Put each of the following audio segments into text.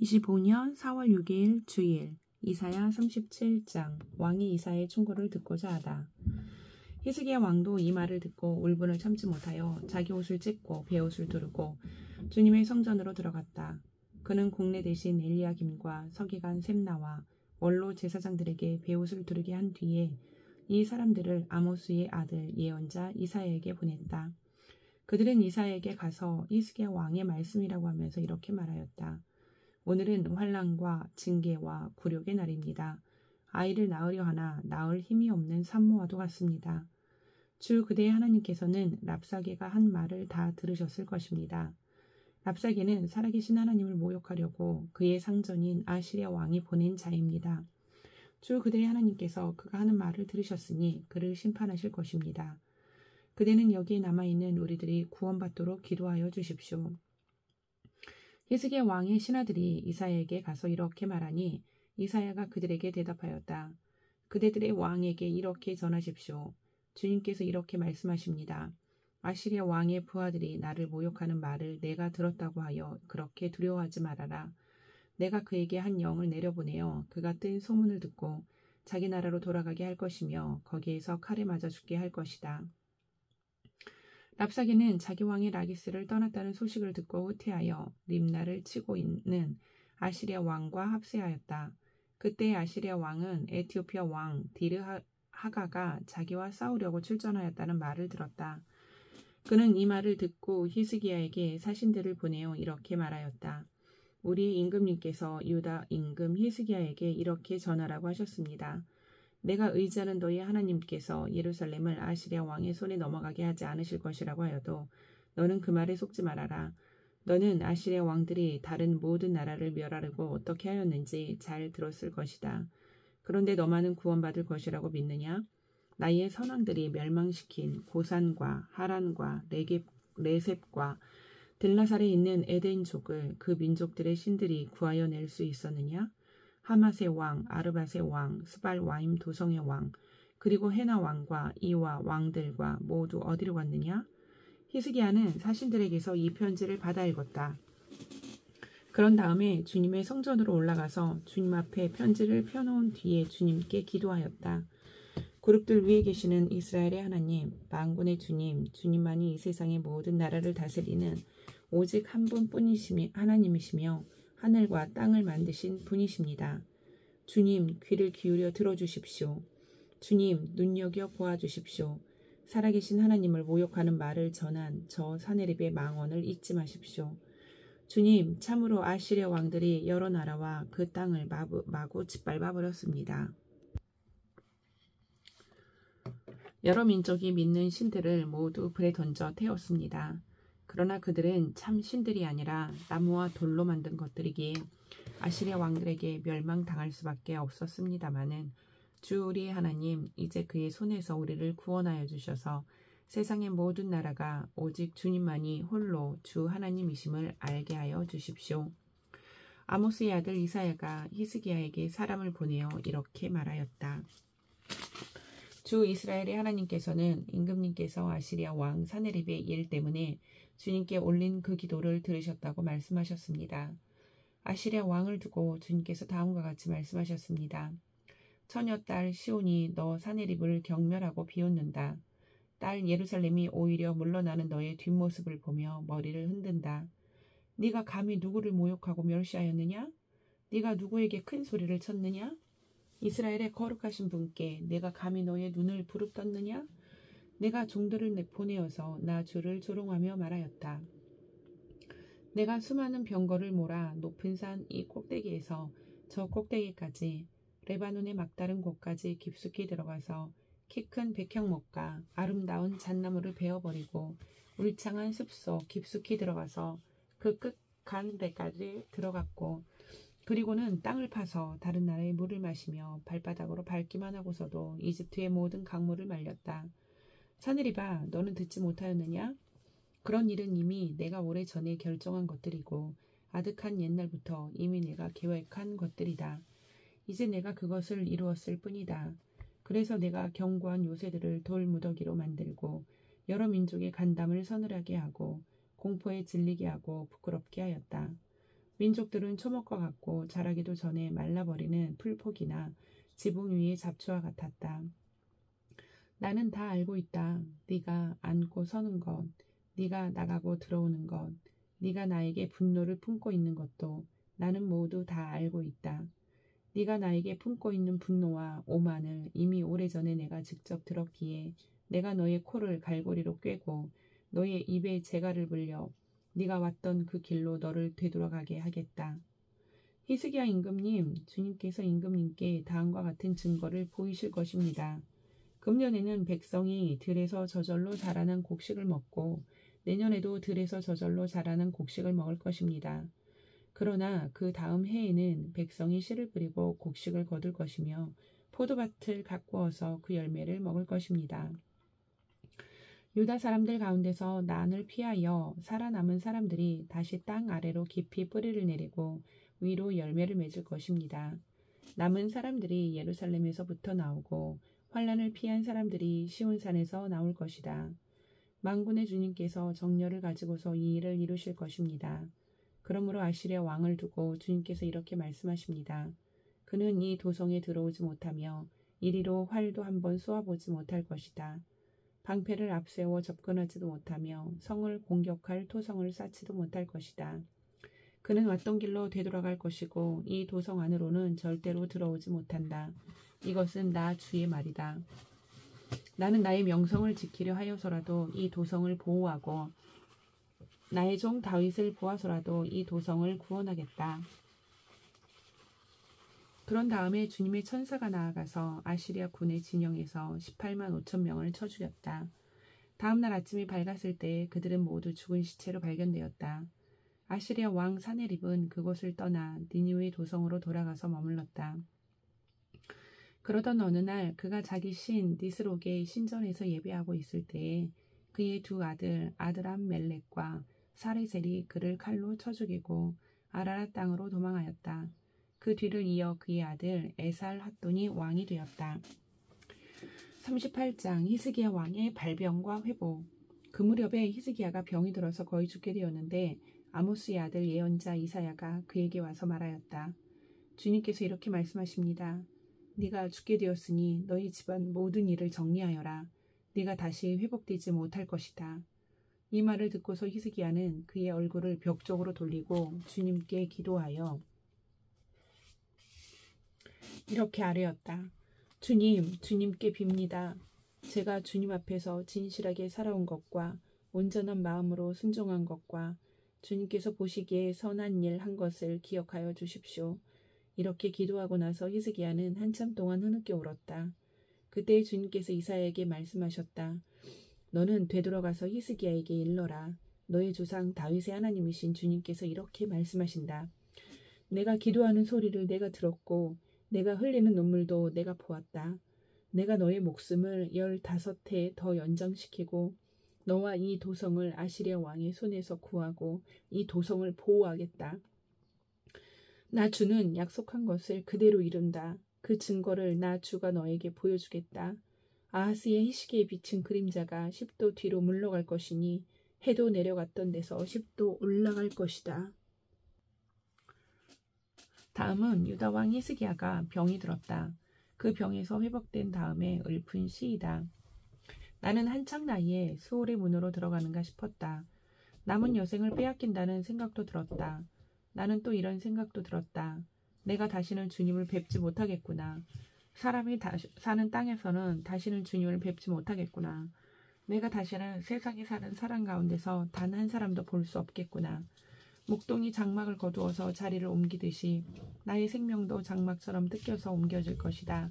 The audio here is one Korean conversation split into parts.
25년 4월 6일 주일 이사야 37장 왕이 이사야의 충고를 듣고자 하다. 히스기야 왕도 이 말을 듣고 울분을 참지 못하여 자기 옷을 찢고 베옷을 두르고 주님의 성전으로 들어갔다. 그는 국내 대신 엘리야김과 서기관 셈나와 원로 제사장들에게 베옷을 두르게 한 뒤에 이 사람들을 아모스의 아들 예언자 이사야에게 보냈다. 그들은 이사야에게 가서 히스기야 왕의 말씀이라고 하면서 이렇게 말하였다. 오늘은 환난과 징계와 굴욕의 날입니다. 아이를 낳으려 하나 낳을 힘이 없는 산모와도 같습니다. 주 그대의 하나님께서는 랍사게가 한 말을 다 들으셨을 것입니다. 랍사게는 살아계신 하나님을 모욕하려고 그의 상전인 아시리아 왕이 보낸 자입니다. 주 그대의 하나님께서 그가 하는 말을 들으셨으니 그를 심판하실 것입니다. 그대는 여기에 남아있는 우리들이 구원받도록 기도하여 주십시오. 히스기야 왕의 신하들이 이사야에게 가서 이렇게 말하니 이사야가 그들에게 대답하였다. 그대들의 왕에게 이렇게 전하십시오. 주님께서 이렇게 말씀하십니다. 아시리아 왕의 부하들이 나를 모욕하는 말을 내가 들었다고 하여 그렇게 두려워하지 말아라. 내가 그에게 한 영을 내려보내어 그가 뜬 소문을 듣고 자기 나라로 돌아가게 할 것이며 거기에서 칼에 맞아 죽게 할 것이다. 랍사게는 자기 왕이 라기스를 떠났다는 소식을 듣고 후퇴하여 림나를 치고 있는 아시리아 왕과 합세하였다. 그때 아시리아 왕은 에티오피아 왕 디르하가가 자기와 싸우려고 출전하였다는 말을 들었다. 그는 이 말을 듣고 히스기야에게 사신들을 보내어 이렇게 말하였다. 우리 임금님께서 유다 임금 히스기야에게 이렇게 전하라고 하셨습니다. 내가 의지하는 너희 하나님께서 예루살렘을 아시리아 왕의 손에 넘어가게 하지 않으실 것이라고 하여도 너는 그 말에 속지 말아라. 너는 아시리아 왕들이 다른 모든 나라를 멸하려고 어떻게 하였는지 잘 들었을 것이다. 그런데 너만은 구원받을 것이라고 믿느냐? 나의 선왕들이 멸망시킨 고산과 하란과 레셉과 들라살에 있는 에덴족을 그 민족들의 신들이 구하여 낼 수 있었느냐? 하맛의 왕, 아르밧의 왕, 스발와임 도성의 왕, 그리고 헤나 왕과 이와 왕들과 모두 어디로 갔느냐? 히스기야는 사신들에게서 이 편지를 받아 읽었다. 그런 다음에 주님의 성전으로 올라가서 주님 앞에 편지를 펴놓은 뒤에 주님께 기도하였다. 그룹들 위에 계시는 이스라엘의 하나님, 만군의 주님, 주님만이 이 세상의 모든 나라를 다스리는 오직 한 분뿐이시며 하나님이시며 하늘과 땅을 만드신 분이십니다. 주님, 귀를 기울여 들어주십시오. 주님, 눈여겨 보아주십시오. 살아계신 하나님을 모욕하는 말을 전한 저 사네립의 망언을 잊지 마십시오. 주님, 참으로 아시리아 왕들이 여러 나라와 그 땅을 마구 짓밟아 버렸습니다. 여러 민족이 믿는 신들을 모두 불에 던져 태웠습니다. 그러나 그들은 참 신들이 아니라 나무와 돌로 만든 것들이기에 아시리아 왕들에게 멸망당할 수밖에 없었습니다마는 주 우리의 하나님, 이제 그의 손에서 우리를 구원하여 주셔서 세상의 모든 나라가 오직 주님만이 홀로 주 하나님이심을 알게 하여 주십시오. 아모스의 아들 이사야가 히스기야에게 사람을 보내어 이렇게 말하였다. 주 이스라엘의 하나님께서는 임금님께서 아시리아 왕 사네립의 일 때문에 주님께 올린 그 기도를 들으셨다고 말씀하셨습니다. 아시리아 왕을 두고 주님께서 다음과 같이 말씀하셨습니다. 처녀 딸 시온이 너 사네립을 경멸하고 비웃는다. 딸 예루살렘이 오히려 물러나는 너의 뒷모습을 보며 머리를 흔든다. 네가 감히 누구를 모욕하고 멸시하였느냐? 네가 누구에게 큰 소리를 쳤느냐? 이스라엘의 거룩하신 분께 내가 감히 너의 눈을 부릅떴느냐? 내가 종들을 보내어서 나 주를 조롱하며 말하였다. 내가 수많은 병거를 몰아 높은 산 이 꼭대기에서 저 꼭대기까지 레바논의 막다른 곳까지 깊숙이 들어가서 키 큰 백향목과 아름다운 잣나무를 베어버리고 울창한 숲속 깊숙이 들어가서 그 끝 가는 데까지 들어갔고 그리고는 땅을 파서 다른 나라의 물을 마시며 발바닥으로 밟기만 하고서도 이집트의 모든 강물을 말렸다. 사네립아, 너는 듣지 못하였느냐? 그런 일은 이미 내가 오래전에 결정한 것들이고 아득한 옛날부터 이미 내가 계획한 것들이다. 이제 내가 그것을 이루었을 뿐이다. 그래서 내가 견고한 요새들을 돌무더기로 만들고 여러 민족의 간담을 서늘하게 하고 공포에 질리게 하고 부끄럽게 하였다. 민족들은 초목과 같고 자라기도 전에 말라버리는 풀포기나 지붕 위의 잡초와 같았다. 나는 다 알고 있다. 네가 앉고 서는 것, 네가 나가고 들어오는 것, 네가 나에게 분노를 품고 있는 것도 나는 모두 다 알고 있다. 네가 나에게 품고 있는 분노와 오만을 이미 오래전에 내가 직접 들었기에 내가 너의 코를 갈고리로 꿰고 너의 입에 재갈을 불려 네가 왔던 그 길로 너를 되돌아가게 하겠다. 히스기야 임금님, 주님께서 임금님께 다음과 같은 증거를 보이실 것입니다. 금년에는 백성이 들에서 저절로 자라는 곡식을 먹고 내년에도 들에서 저절로 자라는 곡식을 먹을 것입니다. 그러나 그 다음 해에는 백성이 씨를 뿌리고 곡식을 거둘 것이며 포도밭을 가꾸어서 그 열매를 먹을 것입니다. 유다 사람들 가운데서 난을 피하여 살아남은 사람들이 다시 땅 아래로 깊이 뿌리를 내리고 위로 열매를 맺을 것입니다. 남은 사람들이 예루살렘에서부터 나오고 환난을 피한 사람들이 시온산에서 나올 것이다. 만군의 주님께서 정렬을 가지고서 이 일을 이루실 것입니다. 그러므로 아시리아 왕을 두고 주님께서 이렇게 말씀하십니다. 그는 이 도성에 들어오지 못하며 이리로 활도 한번 쏘아보지 못할 것이다. 방패를 앞세워 접근하지도 못하며 성을 공격할 토성을 쌓지도 못할 것이다. 그는 왔던 길로 되돌아갈 것이고 이 도성 안으로는 절대로 들어오지 못한다. 이것은 나 주의 말이다. 나는 나의 명성을 지키려 하여서라도 이 도성을 보호하고 나의 종 다윗을 보아서라도 이 도성을 구원하겠다. 그런 다음에 주님의 천사가 나아가서 아시리아 군의 진영에서 18만 5천 명을 쳐 죽였다. 다음 날 아침이 밝았을 때 그들은 모두 죽은 시체로 발견되었다. 아시리아 왕 사네립은 그곳을 떠나 니느웨 도성으로 돌아가서 머물렀다. 그러던 어느 날 그가 자기 신 니스록의 신전에서 예배하고 있을 때에 그의 두 아들 아드람 멜렉과 사레셀이 그를 칼로 쳐 죽이고 아라랏 땅으로 도망하였다. 그 뒤를 이어 그의 아들 에살 핫돈이 왕이 되었다. 38장 히스기야 왕의 발병과 회복. 그 무렵에 히스기야가 병이 들어서 거의 죽게 되었는데 아모스의 아들 예언자 이사야가 그에게 와서 말하였다. 주님께서 이렇게 말씀하십니다. 네가 죽게 되었으니 너희 집안 모든 일을 정리하여라. 네가 다시 회복되지 못할 것이다. 이 말을 듣고서 히스기야는 그의 얼굴을 벽 쪽으로 돌리고 주님께 기도하여 이렇게 아뢰었다. 주님, 주님께 빕니다. 제가 주님 앞에서 진실하게 살아온 것과 온전한 마음으로 순종한 것과 주님께서 보시기에 선한 일 한 것을 기억하여 주십시오. 이렇게 기도하고 나서 히스기야는 한참 동안 흐느껴 울었다. 그때 주님께서 이사야에게 말씀하셨다. 너는 되돌아가서 히스기야에게 일러라. 너의 조상 다윗의 하나님이신 주님께서 이렇게 말씀하신다. 내가 기도하는 소리를 내가 들었고 내가 흘리는 눈물도 내가 보았다. 내가 너의 목숨을 15해 더 연장시키고 너와 이 도성을 아시리아 왕의 손에서 구하고 이 도성을 보호하겠다. 나 주는 약속한 것을 그대로 이룬다. 그 증거를 나 주가 너에게 보여주겠다. 아하스의 히시기에 비친 그림자가 10도 뒤로 물러갈 것이니 해도 내려갔던 데서 10도 올라갈 것이다. 다음은 유다 왕 히스기야가 병이 들었다. 그 병에서 회복된 다음에 읊은 시이다. 나는 한창 나이에 수월의 문으로 들어가는가 싶었다. 남은 여생을 빼앗긴다는 생각도 들었다. 나는 또 이런 생각도 들었다. 내가 다시는 주님을 뵙지 못하겠구나. 사람이 사는 땅에서는 다시는 주님을 뵙지 못하겠구나. 내가 다시는 세상에 사는 사람 가운데서 단 한 사람도 볼 수 없겠구나. 목동이 장막을 거두어서 자리를 옮기듯이 나의 생명도 장막처럼 뜯겨서 옮겨질 것이다.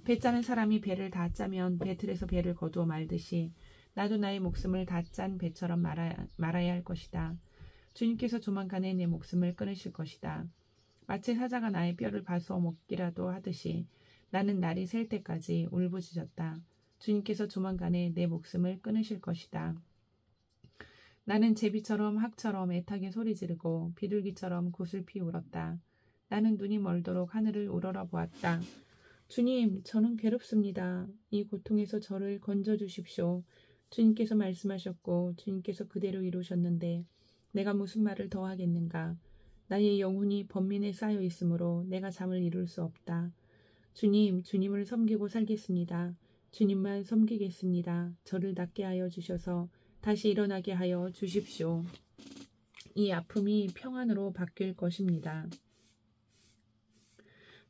배 짜는 사람이 배를 다 짜면 배틀에서 배를 거두어 말듯이 나도 나의 목숨을 다 짠 배처럼 말아야 할 것이다. 주님께서 조만간에 내 목숨을 끊으실 것이다. 마치 사자가 나의 뼈를 파서 먹기라도 하듯이 나는 날이 셀 때까지 울부짖었다. 주님께서 조만간에 내 목숨을 끊으실 것이다. 나는 제비처럼 학처럼 애타게 소리 지르고 비둘기처럼 구슬피 울었다. 나는 눈이 멀도록 하늘을 우러러 보았다. 주님, 저는 괴롭습니다. 이 고통에서 저를 건져주십시오. 주님께서 말씀하셨고 주님께서 그대로 이루셨는데 내가 무슨 말을 더 하겠는가. 나의 영혼이 번민에 쌓여 있으므로 내가 잠을 이룰 수 없다. 주님, 주님을 섬기고 살겠습니다. 주님만 섬기겠습니다. 저를 낫게 하여 주셔서 다시 일어나게 하여 주십시오. 이 아픔이 평안으로 바뀔 것입니다.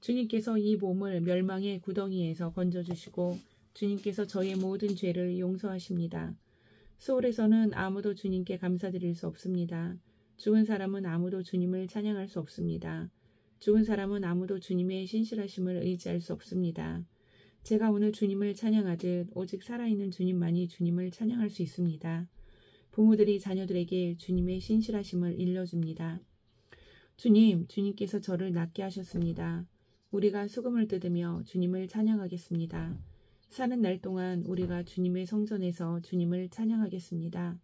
주님께서 이 몸을 멸망의 구덩이에서 건져주시고 주님께서 저의 모든 죄를 용서하십니다. 소울에서는 아무도 주님께 감사드릴 수 없습니다. 죽은 사람은 아무도 주님을 찬양할 수 없습니다. 죽은 사람은 아무도 주님의 신실하심을 의지할 수 없습니다. 제가 오늘 주님을 찬양하듯 오직 살아있는 주님만이 주님을 찬양할 수 있습니다. 부모들이 자녀들에게 주님의 신실하심을 일러줍니다. 주님, 주님께서 저를 낫게 하셨습니다. 우리가 수금을 뜯으며 주님을 찬양하겠습니다. 사는 날 동안 우리가 주님의 성전에서 주님을 찬양하겠습니다.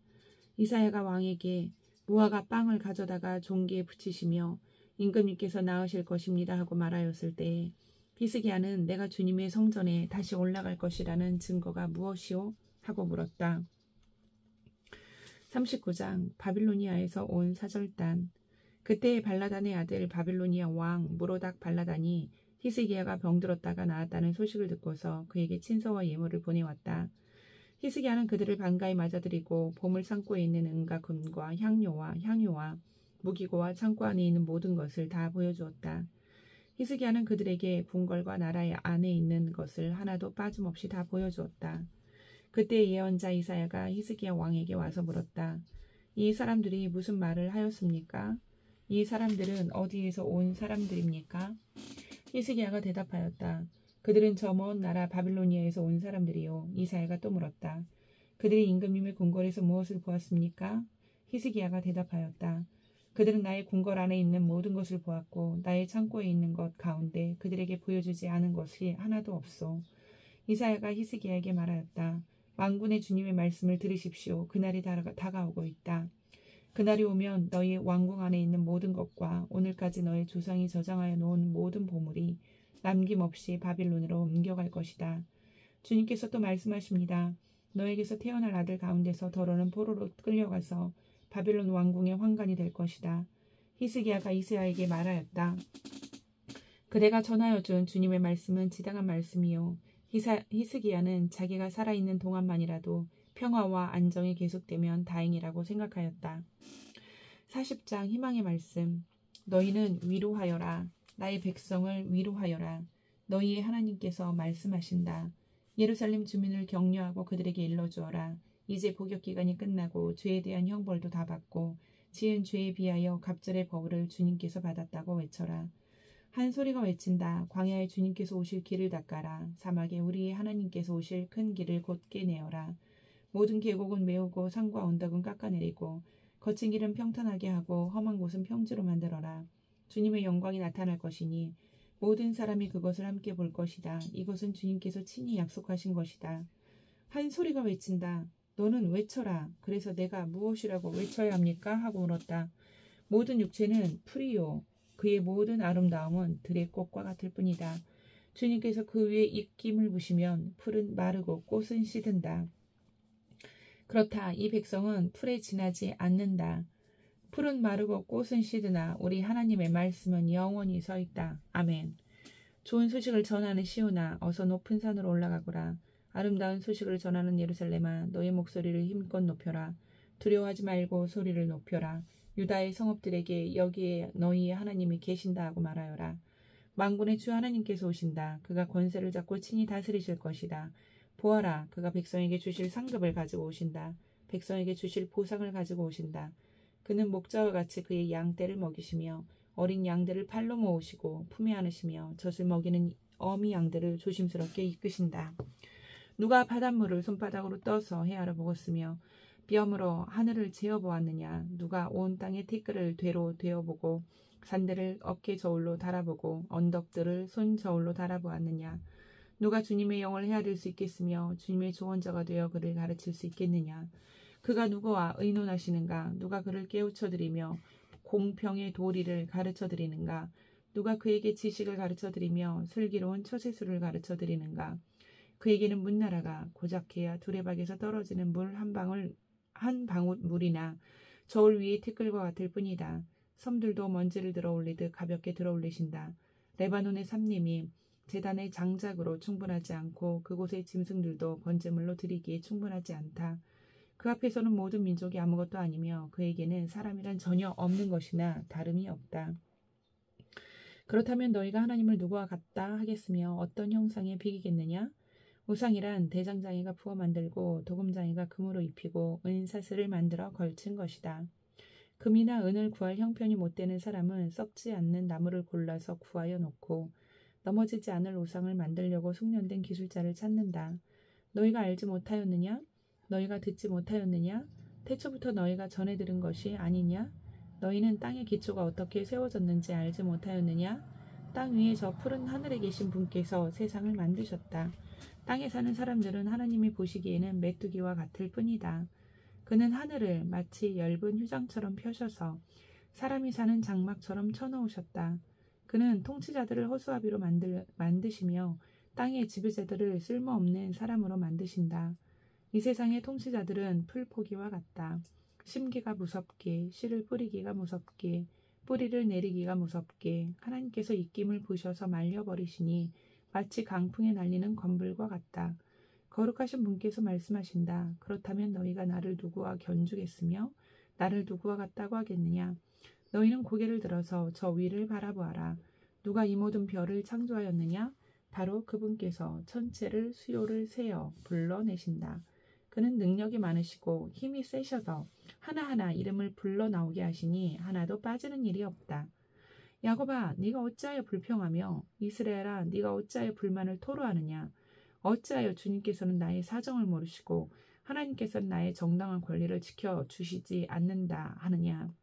이사야가 왕에게 무화과 빵을 가져다가 종기에 붙이시며 임금님께서 나으실 것입니다 하고 말하였을 때 히스기야는 내가 주님의 성전에 다시 올라갈 것이라는 증거가 무엇이오? 하고 물었다. 39장 바빌로니아에서 온 사절단. 그때 발라단의 아들 바빌로니아 왕 무로닥 발라단이 히스기야가 병들었다가 나았다는 소식을 듣고서 그에게 친서와 예물을 보내왔다. 히스기야는 그들을 반가이 맞아들이고 보물 창고에 있는 은과 금과 향료와 무기고와 창고 안에 있는 모든 것을 다 보여주었다. 히스기야는 그들에게 궁궐과 나라의 안에 있는 것을 하나도 빠짐없이 다 보여주었다. 그때 예언자 이사야가 히스기야 왕에게 와서 물었다. 이 사람들이 무슨 말을 하였습니까? 이 사람들은 어디에서 온 사람들입니까? 히스기야가 대답하였다. 그들은 저 먼 나라 바빌로니아에서 온 사람들이요. 이사야가 또 물었다. 그들이 임금님의 궁궐에서 무엇을 보았습니까? 히스기야가 대답하였다. 그들은 나의 궁궐 안에 있는 모든 것을 보았고 나의 창고에 있는 것 가운데 그들에게 보여주지 않은 것이 하나도 없소. 이사야가 히스기야에게 말하였다. 만군의 주님의 말씀을 들으십시오. 그날이 다가오고 있다. 그날이 오면 너희 왕궁 안에 있는 모든 것과 오늘까지 너희 조상이 저장하여 놓은 모든 보물이 남김없이 바빌론으로 옮겨갈 것이다. 주님께서 또 말씀하십니다. 너에게서 태어날 아들 가운데서 더러는 포로로 끌려가서 바빌론 왕궁의 환관이 될 것이다. 히스기야가 이사야에게 말하였다. 그대가 전하여 준 주님의 말씀은 지당한 말씀이요. 히스기야는 자기가 살아있는 동안만이라도 평화와 안정이 계속되면 다행이라고 생각하였다. 40장 희망의 말씀. 너희는 위로하여라. 나의 백성을 위로하여라. 너희의 하나님께서 말씀하신다. 예루살렘 주민을 격려하고 그들에게 일러주어라. 이제 복역기간이 끝나고 죄에 대한 형벌도 다 받고 지은 죄에 비하여 갑절의 벌을 주님께서 받았다고 외쳐라. 한 소리가 외친다. 광야에 주님께서 오실 길을 닦아라. 사막에 우리의 하나님께서 오실 큰 길을 곧게 내어라. 모든 계곡은 메우고 산과 언덕은 깎아내리고 거친 길은 평탄하게 하고 험한 곳은 평지로 만들어라. 주님의 영광이 나타날 것이니 모든 사람이 그것을 함께 볼 것이다. 이것은 주님께서 친히 약속하신 것이다. 한 소리가 외친다. 너는 외쳐라. 그래서 내가 무엇이라고 외쳐야 합니까? 하고 물었다. 모든 육체는 풀이요. 그의 모든 아름다움은 들의 꽃과 같을 뿐이다. 주님께서 그 위에 입김을 부시면 풀은 마르고 꽃은 시든다. 그렇다. 이 백성은 풀에 지나지 않는다. 풀은 마르고 꽃은 시드나 우리 하나님의 말씀은 영원히 서 있다. 아멘. 좋은 소식을 전하는 시온아, 어서 높은 산으로 올라가거라. 아름다운 소식을 전하는 예루살렘아, 너의 목소리를 힘껏 높여라. 두려워하지 말고 소리를 높여라. 유다의 성읍들에게 여기에 너희의 하나님이 계신다 하고 말하여라. 만군의 주 하나님께서 오신다. 그가 권세를 잡고 친히 다스리실 것이다. 보아라, 그가 백성에게 주실 상급을 가지고 오신다. 백성에게 주실 보상을 가지고 오신다. 그는 목자와 같이 그의 양떼를 먹이시며 어린 양들을 팔로 모으시고 품에 안으시며 젖을 먹이는 어미 양들을 조심스럽게 이끄신다. 누가 바닷물을 손바닥으로 떠서 헤아려 먹었으며 뼘으로 하늘을 재어보았느냐. 누가 온 땅의 티끌을 되로 되어보고 산들을 어깨 저울로 달아보고 언덕들을 손 저울로 달아보았느냐. 누가 주님의 영을 헤아릴 수 있겠으며 주님의 조언자가 되어 그를 가르칠 수 있겠느냐. 그가 누구와 의논하시는가. 누가 그를 깨우쳐드리며 공평의 도리를 가르쳐드리는가. 누가 그에게 지식을 가르쳐드리며 슬기로운 처세술을 가르쳐드리는가. 그에게는 문나라가 고작해야 두레박에서 떨어지는 물 한 방울 물이나 저울 위의 티끌과 같을 뿐이다. 섬들도 먼지를 들어올리듯 가볍게 들어올리신다. 레바논의 삽님이 제단의 장작으로 충분하지 않고 그곳의 짐승들도 번제물로 드리기에 충분하지 않다. 그 앞에서는 모든 민족이 아무것도 아니며 그에게는 사람이란 전혀 없는 것이나 다름이 없다. 그렇다면 너희가 하나님을 누구와 같다 하겠으며 어떤 형상에 비기겠느냐? 우상이란 대장장이가 부어 만들고 도금장이가 금으로 입히고 은사슬을 만들어 걸친 것이다. 금이나 은을 구할 형편이 못 되는 사람은 썩지 않는 나무를 골라서 구하여 놓고 넘어지지 않을 우상을 만들려고 숙련된 기술자를 찾는다. 너희가 알지 못하였느냐? 너희가 듣지 못하였느냐? 태초부터 너희가 전해 들은 것이 아니냐? 너희는 땅의 기초가 어떻게 세워졌는지 알지 못하였느냐? 땅 위에 저 푸른 하늘에 계신 분께서 세상을 만드셨다. 땅에 사는 사람들은 하나님이 보시기에는 메뚜기와 같을 뿐이다. 그는 하늘을 마치 엷은 휴장처럼 펴셔서 사람이 사는 장막처럼 쳐놓으셨다. 그는 통치자들을 허수아비로 만드시며 땅의 지배자들을 쓸모없는 사람으로 만드신다. 이 세상의 통치자들은 풀포기와 같다. 심기가 무섭게, 씨를 뿌리기가 무섭게, 뿌리를 내리기가 무섭게 하나님께서 입김을 부셔서 말려버리시니 마치 강풍에 날리는 건불과 같다. 거룩하신 분께서 말씀하신다. 그렇다면 너희가 나를 누구와 견주겠으며 나를 누구와 같다고 하겠느냐? 너희는 고개를 들어서 저 위를 바라보아라. 누가 이 모든 별을 창조하였느냐? 바로 그분께서 천체를 수요를 세어 불러내신다. 그는 능력이 많으시고 힘이 세셔서 하나하나 이름을 불러 나오게 하시니 하나도 빠지는 일이 없다. 야곱아, 네가 어찌하여 불평하며 이스라엘아, 네가 어찌하여 불만을 토로하느냐? 어찌하여 주님께서는 나의 사정을 모르시고 하나님께서는 나의 정당한 권리를 지켜주시지 않는다 하느냐?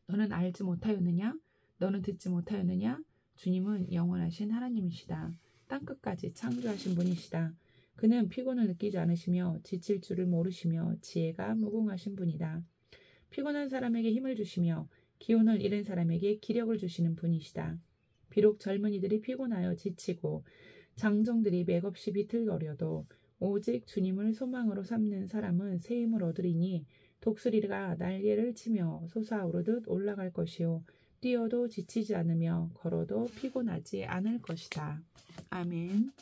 너는 알지 못하였느냐? 너는 듣지 못하였느냐? 주님은 영원하신 하나님이시다. 땅끝까지 창조하신 분이시다. 그는 피곤을 느끼지 않으시며 지칠 줄을 모르시며 지혜가 무궁하신 분이다. 피곤한 사람에게 힘을 주시며 기운을 잃은 사람에게 기력을 주시는 분이시다. 비록 젊은이들이 피곤하여 지치고 장정들이 맥없이 비틀거려도 오직 주님을 소망으로 삼는 사람은 새 힘을 얻으리니 독수리가 날개를 치며 솟아오르듯 올라갈 것이요 뛰어도 지치지 않으며 걸어도 피곤하지 않을 것이다. 아멘.